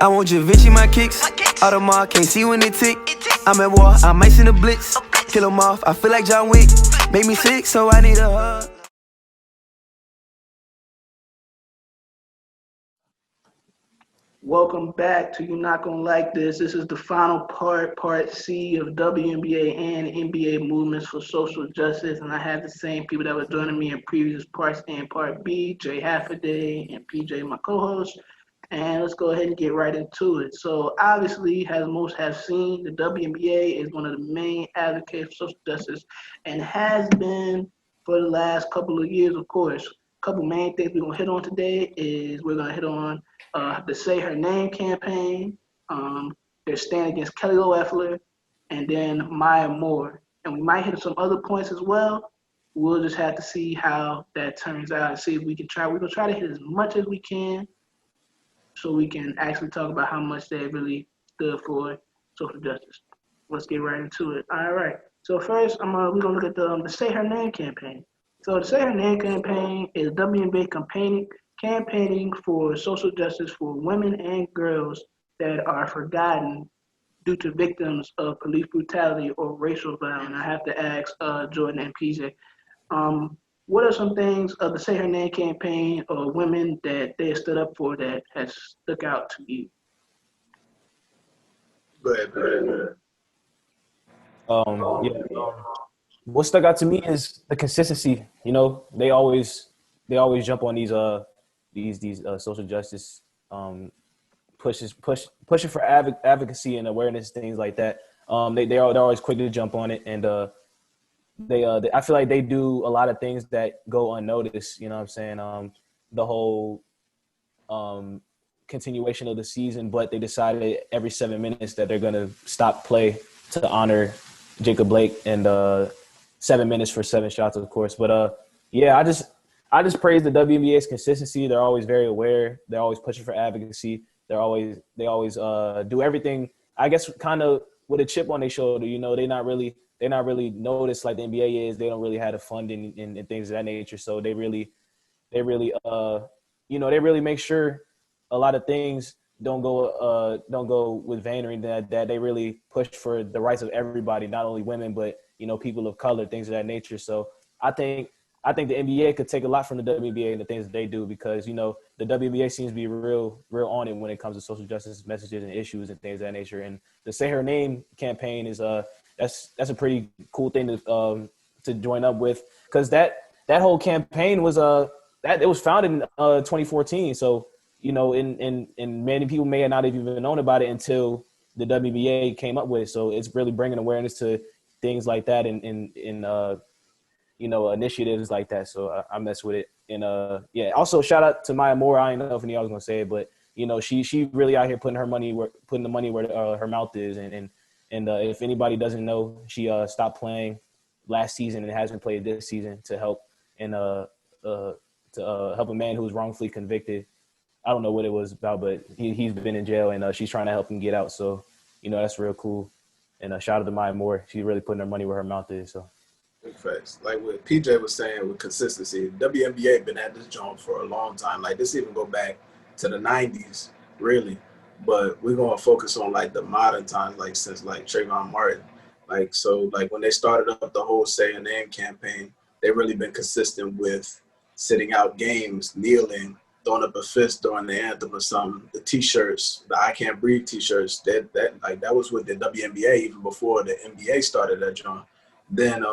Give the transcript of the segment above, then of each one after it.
I want Javinci my kicks. Audemars can't see when it tick. I'm at war, I might send a blitz. Kill 'em off, I feel like John Wick. Make me sick, so I need a hug. Welcome back to You're Not Gonna Like This. This is the final part C of WNBA and NBA movements for social justice. And I have the same people that were joining me in previous parts A and part B, J.Halfaday and PJ, my co-host. And let's go ahead and get right into it. So obviously, as most have seen, the WNBA is one of the main advocates for social justice and has been for the last couple of years, of course. A couple main things we're going to hit on today is we're going to hit on the Say Her Name campaign, their stand against Kelly Loeffler, and then Maya Moore. And we might hit some other points as well. We'll just have to see how that turns out and see if we can try. We're going to try to hit as much as we can so we can actually talk about how much they really stood for social justice. Let's get right into it. All right. So first, we're going to look at the Say Her Name campaign. So the Say Her Name campaign is WNBA campaigning for social justice for women and girls that are forgotten due to victims of police brutality or racial violence. I have to ask Jordan and PJ, what are some things of the Say Her Name campaign or women that they stood up for that has stuck out to you? Go ahead. What stuck out to me is the consistency. You know, they always jump on these social justice pushing for advocacy and awareness, things like that. They're always quick to jump on it, and I feel like they do a lot of things that go unnoticed. You know what I'm saying? The whole continuation of the season, but they decided every 7 minutes that they're gonna stop play to honor Jacob Blake, and 7 minutes for 7 shots, of course. But I just praise the WNBA's consistency. They're always very aware. They're always pushing for advocacy. They always do everything, I guess, kind of with a chip on their shoulder. You know, they're not really noticed like the NBA is. They don't really have the funding and things of that nature. So they really make sure a lot of things don't go with vain or anything like that. They really push for the rights of everybody, not only women, but, you know, people of color, things of that nature. So I think the NBA could take a lot from the WNBA and the things that they do, because, you know, the WNBA seems to be real on it when it comes to social justice messages and issues and things of that nature. And the Say Her Name campaign is that's a pretty cool thing to join up with, because that whole campaign was that it was founded in 2014. So, you know, and many people may have not even known about it until the WNBA came up with it. So it's really bringing awareness to things like that and you know, initiatives like that. So I mess with it. And also shout out to Maya Moore. I didn't know if any of y'all was gonna say it, but, you know, she really out here putting the money where her mouth is. And if anybody doesn't know, she stopped playing last season and hasn't played this season to help help a man who was wrongfully convicted. I don't know what it was about, but he's been in jail, and she's trying to help him get out. So, you know, that's real cool. And shout out to Maya Moore. She's really putting her money where her mouth is. So. Big facts. Like what PJ was saying with consistency, WNBA been at this joint for a long time. Like, this even go back to the 90s, really. But we're going to focus on, like, the modern times, like, since, like, Trayvon Martin. Like, so, like, when they started up the whole Say Her Name campaign, they really been consistent with sitting out games, kneeling, throwing up a fist during the anthem or something. The T-shirts, the I Can't Breathe T-shirts, that was with the WNBA even before the NBA started that joint. Then,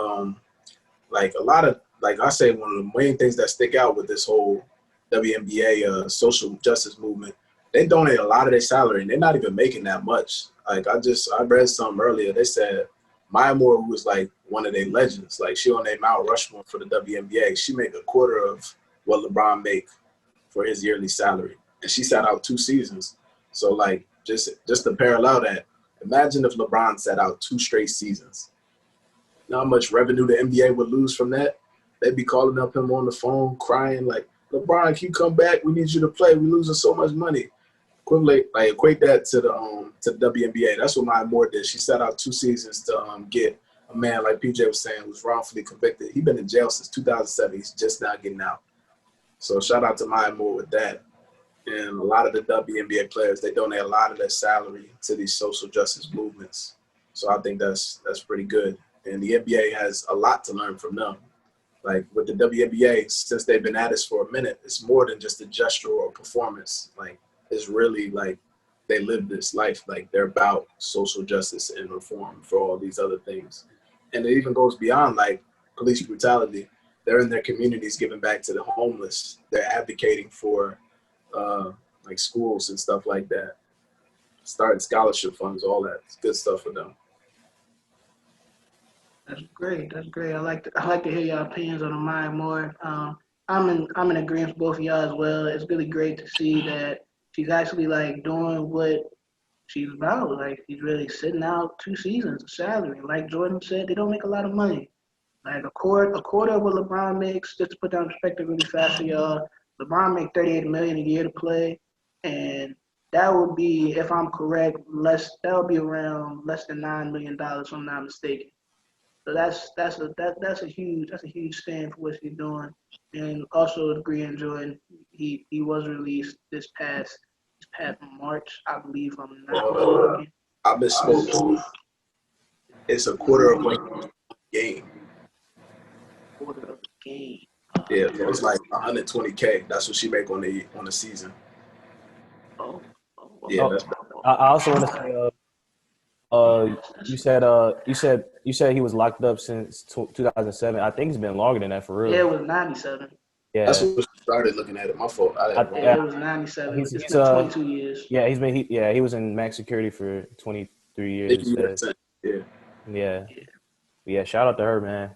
like, a lot of, like I say, one of the main things that stick out with this whole WNBA social justice movement, they donate a lot of their salary, and they're not even making that much. Like, I read something earlier. They said Maya Moore, who was, like, one of their legends, like, she on their Mount Rushmore for the WNBA, she make a quarter of what LeBron make for his yearly salary. And she sat out 2 seasons. So, like, just to parallel that, imagine if LeBron sat out 2 straight seasons. You know how much revenue the NBA would lose from that? They'd be calling up him on the phone, crying like, LeBron, can you come back? We need you to play. We're losing so much money. Equate that to the WNBA. That's what Maya Moore did. She sat out 2 seasons to get a man, like PJ was saying, who's wrongfully convicted. He's been in jail since 2007. He's just now getting out. So shout out to Maya Moore with that. And a lot of the WNBA players, they donate a lot of their salary to these social justice movements. So I think that's pretty good. And the NBA has a lot to learn from them. Like with the WNBA, since they've been at this for a minute, it's more than just a gesture or a performance. Like it's really like they live this life. Like they're about social justice and reform for all these other things. And it even goes beyond like police brutality. They're in their communities giving back to the homeless. They're advocating for like schools and stuff like that. Starting scholarship funds, all that. It's good stuff for them. That's great. That's great. I like to hear your opinions on the mind more. I'm in agreement with both of y'all as well. It's really great to see that she's actually like doing what she's about. Like she's really sitting out 2 seasons of salary. Like Jordan said, they don't make a lot of money. Like a quarter of what LeBron makes. Just to put down perspective really fast for y'all, LeBron makes $38 million a year to play, and that would be, if I'm correct, that would be around less than $9 million, if I'm not mistaken. So that's a huge stand for what she's doing. And also agree and Jordan, he was released this past March, I believe, if I'm not mistaken. I misspoke. It's a quarter of a game. Quarter of the game. Yeah, it's like 120K. That's what she make on the season. Yeah, that's bad. I also want to say, you said he was locked up since 2007. I think it's been longer than that for real. Yeah, it was 97. Yeah, that's what she started looking at it. My fault. It was 97. It's been 22 years. Yeah, he was in max security for 23 years. Yeah. Shout out to her, man.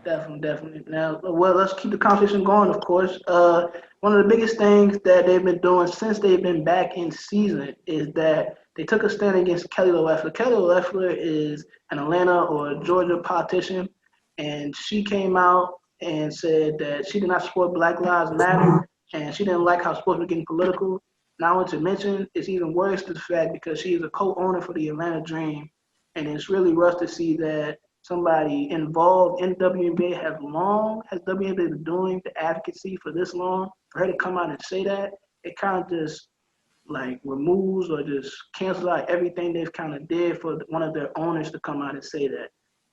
Definitely. Now, well, let's keep the conversation going, of course. One of the biggest things that they've been doing since they've been back in season is that they took a stand against Kelly Loeffler. Kelly Loeffler is an Atlanta or Georgia politician, and she came out and said that she did not support Black Lives Matter, and she didn't like how sports were getting political. Now, I want to mention it's even worse to the fact because she is a co-owner for the Atlanta Dream, and it's really rough to see that somebody involved in WNBA has WNBA been doing the advocacy for this long, for her to come out and say that, it kind of just like removes or just cancels out everything they've kind of did for one of their owners to come out and say that.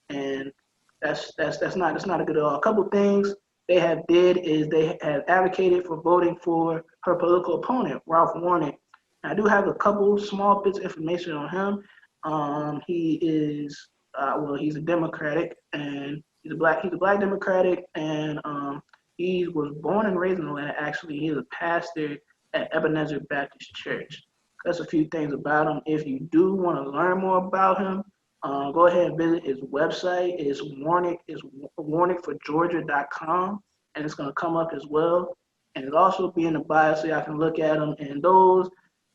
And that's not a good at all. A couple things they have did is they have advocated for voting for her political opponent, Ralph Warnock. I do have a couple small bits of information on him. He is he's a Democratic, and he's a black Democratic, and he was born and raised in Atlanta. Actually, he's a pastor at Ebenezer Baptist Church. That's a few things about him. If you do want to learn more about him, go ahead and visit his website. It's warnockforgeorgia.com, and it's going to come up as well. And it'll also be in the bio so y'all can look at him. And those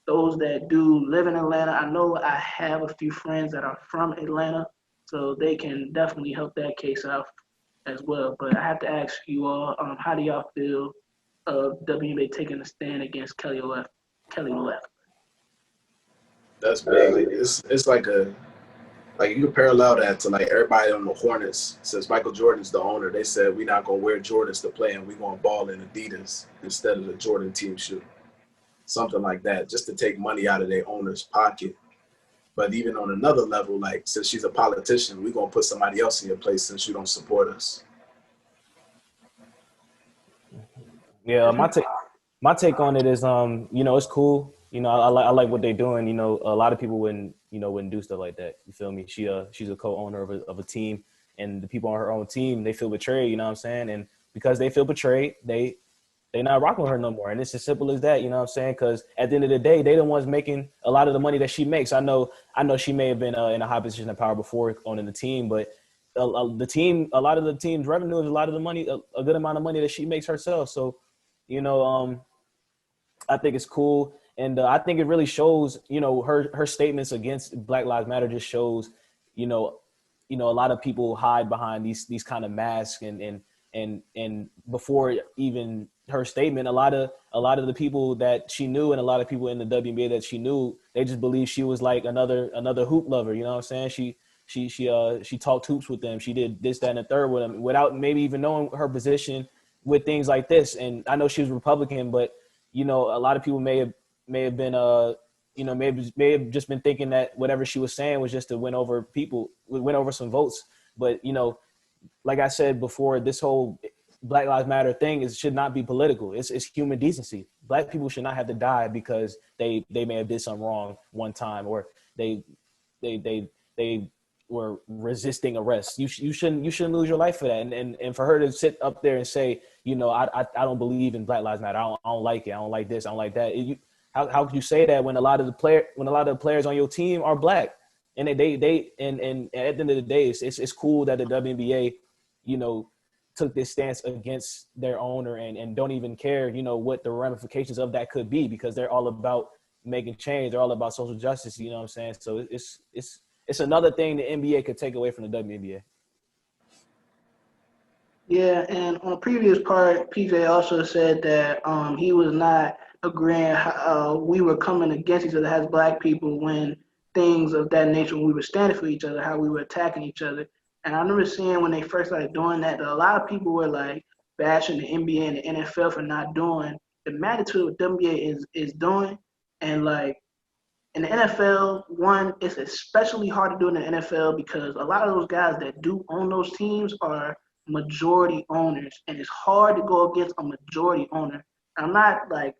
that do live in Atlanta, I know I have a few friends that are from Atlanta, so they can definitely help that case out as well. But I have to ask you all, how do y'all feel of WNBA taking a stand against Kelly Loeffler? That's big. It's like you can parallel that to like everybody on the Hornets. Since Michael Jordan's the owner, they said we're not gonna wear Jordans to play and we're gonna ball in Adidas instead of the Jordan team shoe. Something like that, just to take money out of their owner's pocket. But even on another level, like since she's a politician, we're gonna put somebody else in your place since you don't support us. Yeah, my take on it is, it's cool. I like what they're doing. A lot of people wouldn't do stuff like that. You feel me? She's a co-owner of a team, and the people on her own team, they feel betrayed. You know what I'm saying? And because they feel betrayed, they not rocking with her no more. And it's as simple as that. You know what I'm saying? Because at the end of the day, they the ones making a lot of the money that she makes. I know she may have been in a high position of power before owning the team, but a lot of the team's revenue is a lot of the money, a good amount of money that she makes herself. So, I think it's cool. And I think it really shows, her statements against Black Lives Matter just shows, a lot of people hide behind these kind of masks and before even her statement, a lot of the people that she knew and a lot of people in the WNBA that she knew, they just believed she was like another hoop lover. You know what I'm saying? She talked hoops with them. She did this, that, and the third with them without maybe even knowing her position, with things like this. And I know she was Republican, but you know, a lot of people may have been you know, may have just been thinking that whatever she was saying was just to win over some votes. But you know, like I said before, this whole Black Lives Matter thing should not be political. It's human decency. Black people should not have to die because they may have did something wrong one time, or they were resisting arrest. You shouldn't lose your life for that. And for her to sit up there and say, you know, I don't believe in Black Lives Matter. I don't like it. I don't like this. I don't like that. How could you say that when a lot of the players on your team are Black? And and at the end of the day, it's cool that the WNBA, you know, took this stance against their owner and don't even care, you know, what the ramifications of that could be, because they're all about making change. They're all about social justice. You know what I'm saying? So it's another thing the NBA could take away from the WNBA. Yeah, and on the previous part, PJ also said that he was not agreeing we were coming against each other as Black people when things of that nature, when we were standing for each other, how we were attacking each other. And I remember seeing when they first started doing that a lot of people were like bashing the NBA and the NFL for not doing the magnitude of what WNBA is doing. And like in the NFL, one, it's especially hard to do in the NFL because a lot of those guys that do own those teams are majority owners, and it's hard to go against a majority owner. I'm not like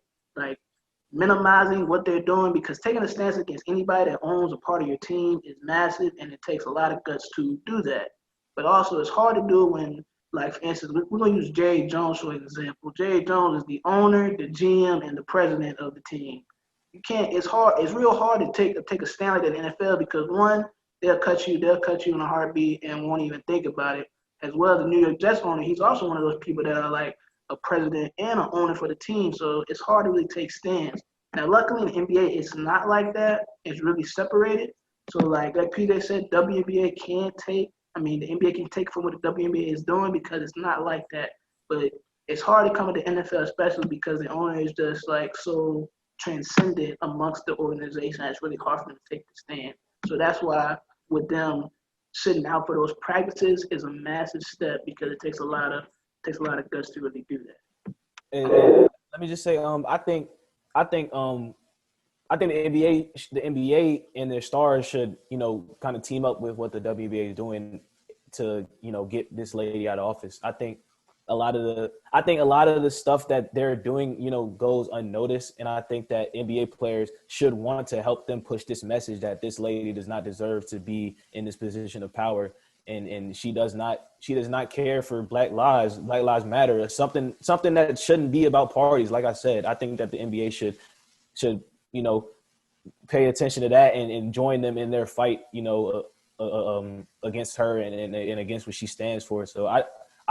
minimizing what they're doing, because taking a stance against anybody that owns a part of your team is massive, and it takes a lot of guts to do that. But also, it's hard to do when, like, for instance, we're going to use Jerry Jones for example. Jerry Jones is the owner, the GM, and the president of the team. You can't. It's hard. It's real hard to take a stand like that in the NFL because one, they'll cut you in a heartbeat and won't even think about it. As well as the New York Jets owner, he's also one of those people that are like a president and an owner for the team. So it's hard to really take stands. Now, luckily in the NBA, it's not like that. It's really separated. So like PJ said, the NBA can take from what the WNBA is doing because it's not like that. But it's hard to come to the NFL, especially because the owner is just like so transcendent amongst the organization. It's really hard for them to take the stand. So that's why with them sitting out for those practices is a massive step, because it takes a lot of guts to really do that. And let me just say, I think the NBA and their stars should, you know, kind of team up with what the WNBA is doing to, you know, get this lady out of office. I think a lot of the stuff that they're doing, you know, goes unnoticed. And I think that NBA players should want to help them push this message that this lady does not deserve to be in this position of power. And she does not care for Black Lives Matter, something that shouldn't be about parties. Like I said, I think that the NBA should, you know, pay attention to that and join them in their fight, you know, against her and against what she stands for. So I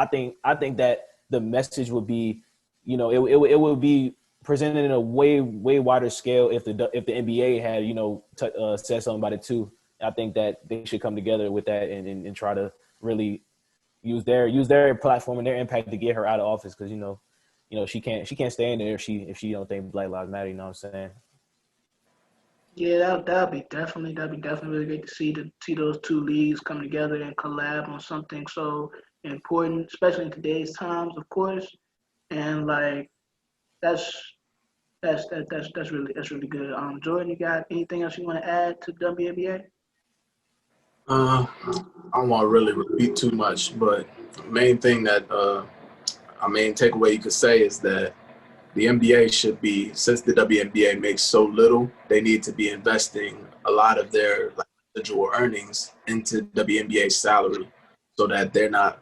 think that the message would be, you know, it would be presented in a way wider scale if the NBA had, you know, said something about it too. I think that they should come together with that and try to really use their platform and their impact to get her out of office, because you know she can't stay in there if she don't think Black Lives Matter. You know what I'm saying? Yeah, that'd be definitely really great to see those two leagues come together and collab on something so important, especially in today's times, of course. And like that's really good. Jordan, you got anything else you want to add to WNBA? I don't want to really repeat too much, but main thing that main takeaway you could say is that the NBA should be, since the WNBA makes so little, they need to be investing a lot of their residual earnings into WNBA salary, so that they're not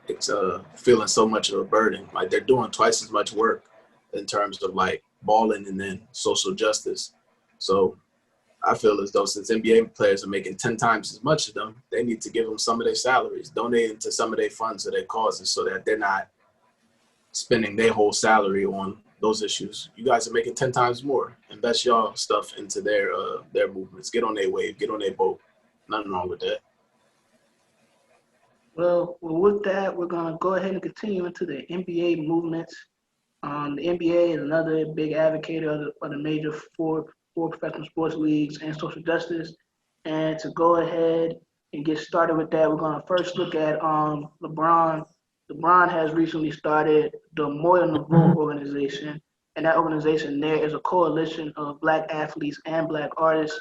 feeling so much of a burden. Like, they're doing twice as much work in terms of like balling and then social justice. So I feel as though since NBA players are making 10 times as much of them, they need to give them some of their salaries, donate into some of their funds or their causes, so that they're not spending their whole salary on those issues. You guys are making 10 times more. Invest y'all stuff into their movements. Get on their wave. Get on their boat. Nothing wrong with that. Well, with that, we're gonna go ahead and continue into the NBA movements. The NBA is another big advocate of the major four professional sports leagues and social justice. And to go ahead and get started with that, we're gonna first look at LeBron LeBron has recently started the More Than a Vote organization, and that organization there is a coalition of Black athletes and Black artists.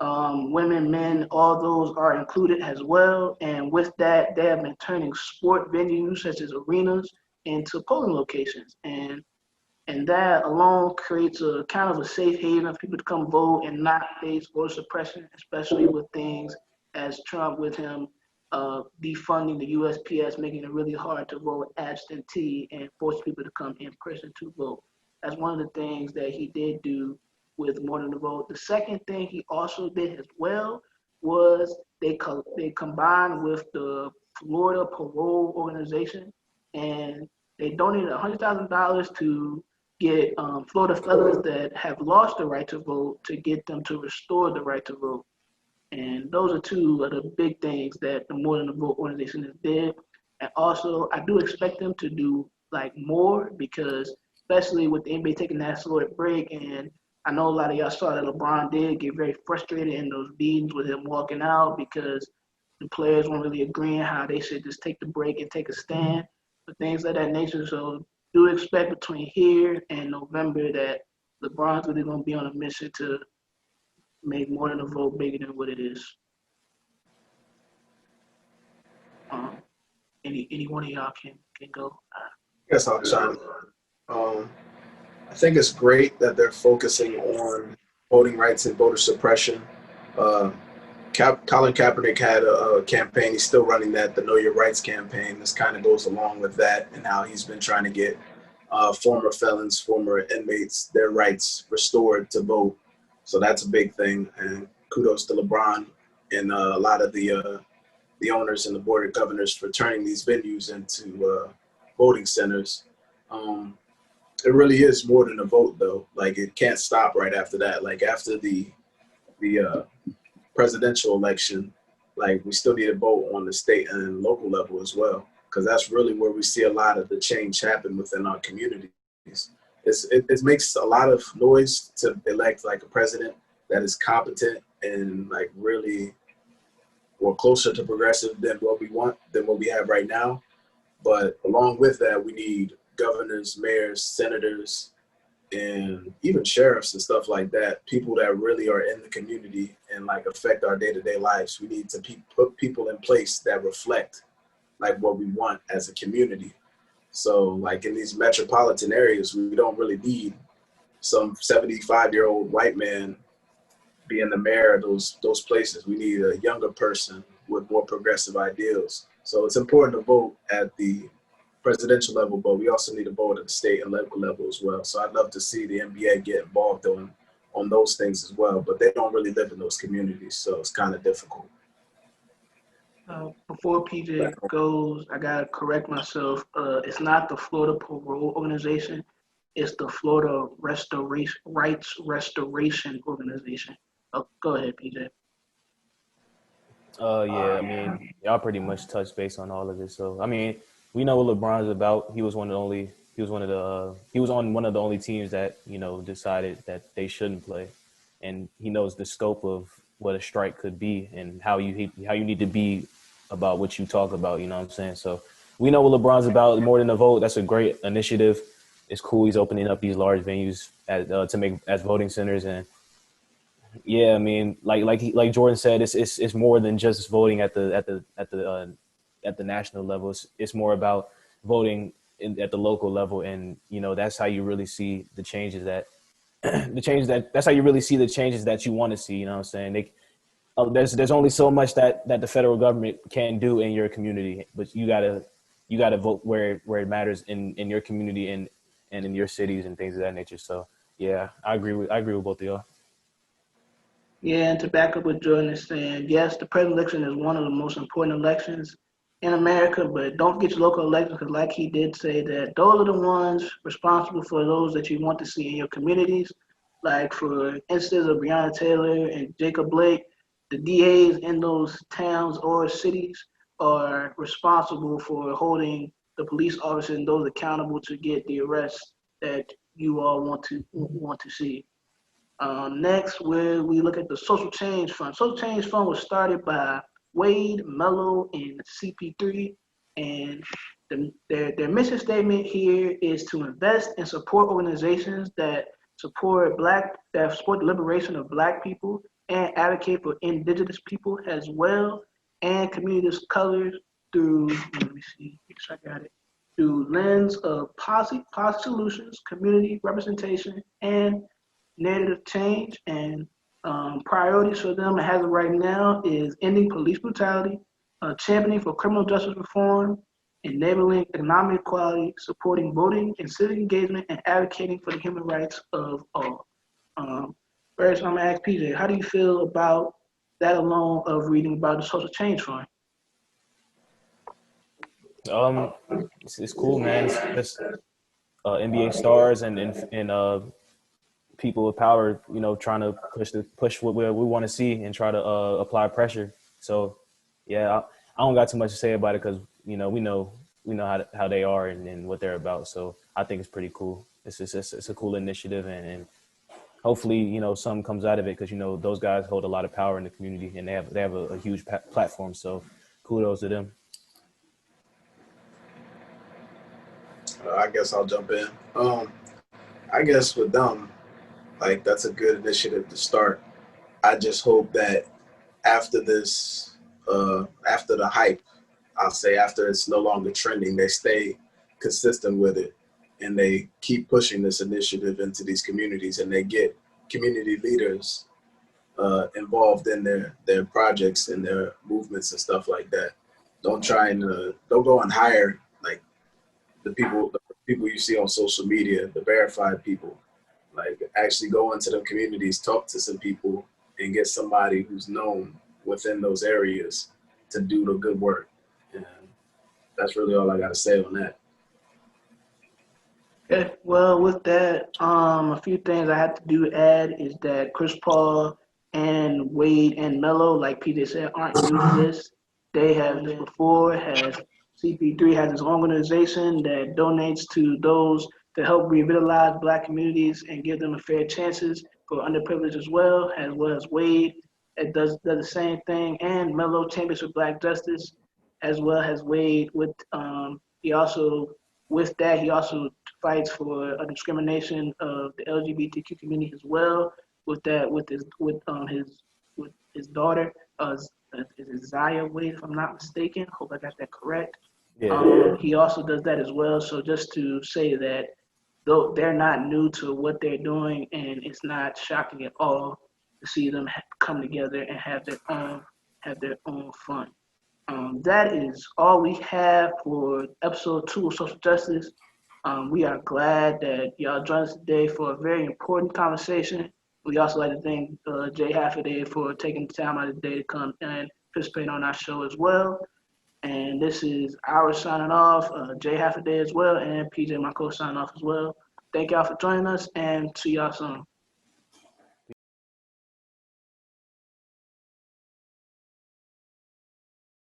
Women, men, all those are included as well. And with that, they have been turning sport venues such as arenas into polling locations. And that alone creates a kind of a safe haven for people to come vote and not face voter suppression, especially with things as Trump with him defunding the USPS, making it really hard to vote absentee and force people to come in person to vote. That's one of the things that he did do with More Than a Vote. The second thing he also did as well was they combined with the Florida Parole Organization, and they donated $100,000 to get Florida felons that have lost the right to vote to get them to restore the right to vote. And those are two of the big things that the More Than a Vote organization has did. And also, I do expect them to do like more because, especially with the NBA taking that short break, and I know a lot of y'all saw that LeBron did get very frustrated in those meetings with him walking out because the players weren't really agreeing how they should just take the break and take a stand for things of that nature. So do expect between here and November that LeBron's really going to be on a mission to make More Than a Vote bigger than what it is. Any one of y'all can go. I guess I'll chime in. I think it's great that they're focusing on voting rights and voter suppression. Colin Kaepernick had a campaign. He's still running that, the Know Your Rights campaign. This kind of goes along with that and how he's been trying to get former felons, former inmates, their rights restored to vote. So that's a big thing. And kudos to LeBron and a lot of the owners and the board of governors for turning these venues into voting centers. It really is more than a vote, though. Like, it can't stop right after that. Like, after the presidential election, like, we still need to vote on the state and local level as well, because that's really where we see a lot of the change happen within our communities. It makes a lot of noise to elect like a president that is competent and like really or closer to progressive than what we want, than what we have right now. But along with that, we need governors, mayors, senators, and even sheriffs and stuff like that, people that really are in the community and like affect our day-to-day lives. We need to put people in place that reflect like what we want as a community. So like in these metropolitan areas, we don't really need some 75-year-old white man being the mayor of those places. We need a younger person with more progressive ideals. So it's important to vote at the presidential level, but we also need to vote at the state and local level as well. So I'd love to see the NBA get involved on those things as well, but they don't really live in those communities, so it's kind of difficult. Before PJ goes, I gotta correct myself. It's not the Florida Parole Organization. It's the Florida Rights Restoration Organization. Oh, go ahead, PJ. Yeah, I mean, y'all pretty much touched base on all of it. So, I mean, we know what LeBron's about. He was on one of the only teams that, you know, decided that they shouldn't play. And he knows the scope of what a strike could be and how you need to be about what you talk about, you know what I'm saying? So we know what LeBron's about. More Than a Vote, that's a great initiative. It's cool. He's opening up these large venues to make as voting centers. And yeah, I mean, like Jordan said, it's more than just voting at the national level. It's more about voting at the local level, and you know that's how you really see the changes that's how you really see the changes that you want to see. You know what I'm saying? There's only so much that the federal government can do in your community, but you gotta vote where it matters in your community and in your cities and things of that nature. So yeah, I agree with both of y'all. Yeah, and to back up what Jordan is saying, yes, the president election is one of the most important elections in America, but don't forget your local elections, because like he did say, that those are the ones responsible for those that you want to see in your communities. Like for instance of Breonna Taylor and Jacob Blake, the DAs in those towns or cities are responsible for holding the police officers and those accountable to get the arrests that you all want to see. Next, where we look at the Social Change Fund. Social Change Fund was started by Wade, Mello, and CP3, And their mission statement here is to invest and support organizations that support the liberation of Black people and advocate for indigenous people as well and communities of color through, let me see, make sure I got it, through lens of policy solutions, community representation, and narrative change. And priorities for them as of right now is ending police brutality, championing for criminal justice reform, enabling economic equality, supporting voting and civic engagement, and advocating for the human rights of all. First, I'm gonna ask PJ, how do you feel about that alone of reading about the social change fund? It's cool, man. It's just NBA stars and people with power, you know, trying to push what we want to see and try to apply pressure. So, yeah, I don't got too much to say about it because you know we know how they are and what they're about. So I think it's pretty cool. It's a cool initiative and hopefully you know something comes out of it because you know those guys hold a lot of power in the community and they have a huge platform. So kudos to them. I guess I'll jump in. I guess with them, like that's a good initiative to start. I just hope that after this, after the hype, I'll say after it's no longer trending, they stay consistent with it and they keep pushing this initiative into these communities and they get community leaders involved in their projects and their movements and stuff like that. Don't go and hire like the people you see on social media, the verified people. Like actually go into the communities, talk to some people, and get somebody who's known within those areas to do the good work. And that's really all I got to say on that. Okay, well, with that, a few things I have to add is that Chris Paul and Wade and Melo, like PJ said, aren't new to this. They have this before. CP3 has his own organization that donates to those to help revitalize Black communities and give them a fair chances for underprivileged as well as Wade. It does the same thing, and Melo Champions for Black Justice, as well as Wade. He also fights for a discrimination of the LGBTQ community as well. With his daughter, is it Zaya Wade, if I'm not mistaken? Hope I got that correct. Yeah. He also does that as well. So just to say that though they're not new to what they're doing, and it's not shocking at all to see them come together and have their own fun. That is all we have for episode 2 of Social Justice. We are glad that y'all joined us today for a very important conversation. We also like to thank J.Halfaday for taking the time out of the day to come and participate on our show as well. And this is our signing off, J.Halfaday as well, and PJ, my co signing off as well. Thank y'all for joining us, and see y'all soon.